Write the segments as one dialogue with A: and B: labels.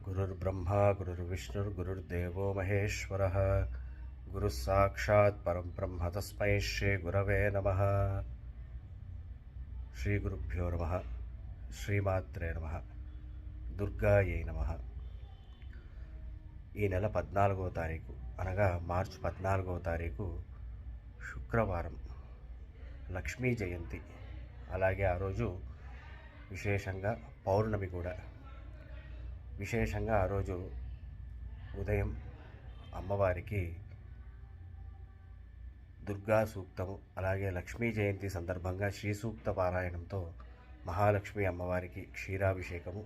A: गुरुर्ब्रह्मा गुरुर्विष्णुर्गुरुर्देवो महेश्वरः गुरुः साक्षात् परं ब्रह्म तस्मै श्रीगुरवे नमः। श्रीगुरुभ्यो नमः। శ్రీమాత్రే నమః। దుర్గాయై నమః। ఈ నెల 14వ తారీఖు అనగా మార్చి 14వ తారీఖు శుక్రవారం, లక్ష్మీ జయంతి. అలాగే ఆ రోజు విశేషంగా పౌర్ణమి కూడా. విశేషంగా ఆ రోజు ఉదయం అమ్మవారికి దుర్గా సూక్తము, అలాగే లక్ష్మీ జయంతి సందర్భంగా శ్రీ సూక్త పారాయణంతో మహాలక్ష్మి అమ్మవారికి క్షీరాభిషేకము,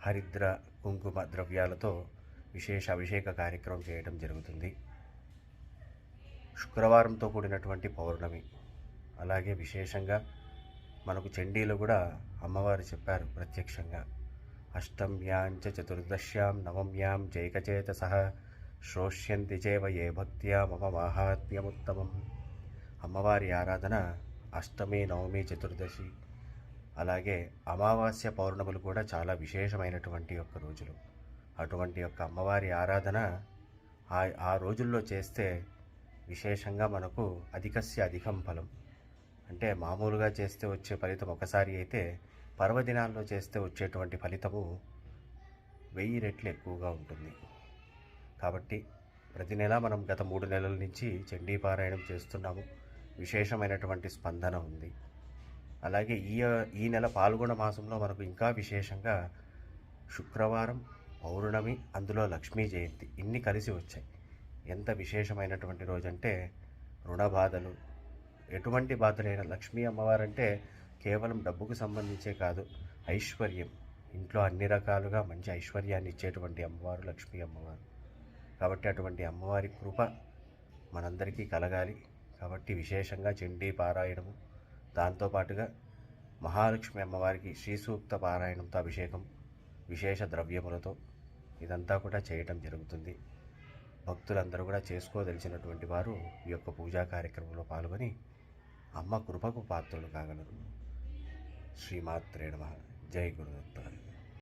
A: హరిద్ర కుంకుమ ద్రవ్యాలతో విశేష అభిషేక కార్యక్రమం చేయడం జరుగుతుంది. శుక్రవారంతో కూడినటువంటి పౌర్ణమి. అలాగే విశేషంగా మనకు చండీలో కూడా అమ్మవారు చెప్పారు ప్రత్యక్షంగా, అష్టమ్యాంచ చతుర్దశ్యాం నవమ్యాం జైకచేతసః శ్రోష్యంతి చేవ ఏ భక్త్యా మమ మాహాత్మ్యముత్తమం. అమ్మవారి ఆరాధన అష్టమి, నవమి, చతుర్దశి, అలాగే అమావాస్య, పౌర్ణములు కూడా చాలా విశేషమైనటువంటి యొక్క రోజులు. అటువంటి యొక్క అమ్మవారి ఆరాధన ఆ రోజుల్లో చేస్తే విశేషంగా మనకు అధికస్య అధికం ఫలం. అంటే మామూలుగా చేస్తే వచ్చే ఫలితం ఒకసారి అయితే, పర్వదినాల్లో చేస్తే వచ్చేటువంటి ఫలితము 1000 రెట్లు ఎక్కువగా ఉంటుంది. కాబట్టి ప్రతి నెల మనం గత 3 నెలల నుంచి చండీ పారాయణం చేస్తున్నాము. విశేషమైనటువంటి స్పందన ఉంది. అలాగే ఈ నెల పాల్గొన మాసంలో మనకు ఇంకా విశేషంగా శుక్రవారం, పౌర్ణమి, అందులో లక్ష్మీ జయంతి ఇన్ని కలిసి వచ్చాయి. ఎంత విశేషమైనటువంటి రోజంటే, రుణ బాధలు, ఎటువంటి బాధలైనా లక్ష్మీ అమ్మవారంటే కేవలం డబ్బుకు సంబంధించే కాదు, ఐశ్వర్యం, ఇంట్లో అన్ని రకాలుగా మంచి ఐశ్వర్యాన్ని ఇచ్చేటువంటి అమ్మవారు లక్ష్మీ అమ్మవారు. కాబట్టి అటువంటి అమ్మవారి కృప మనందరికీ కలగాలి. కాబట్టి విశేషంగా చండీ పారాయణము, దాంతోపాటుగా మహాలక్ష్మి అమ్మవారికి శ్రీ సూక్త పారాయణంతో అభిషేకం, విశేష ద్రవ్యములతో ఇదంతా కూడా చేయటం జరుగుతుంది. భక్తులందరూ కూడా చేసుకోదలిచినటువంటి వారు ఈ యొక్క పూజా కార్యక్రమంలో పాల్గొని అమ్మ కృపకు పాత్రలు కాగలరు. శ్రీమాత్రే నమః. జై గురుదత్త.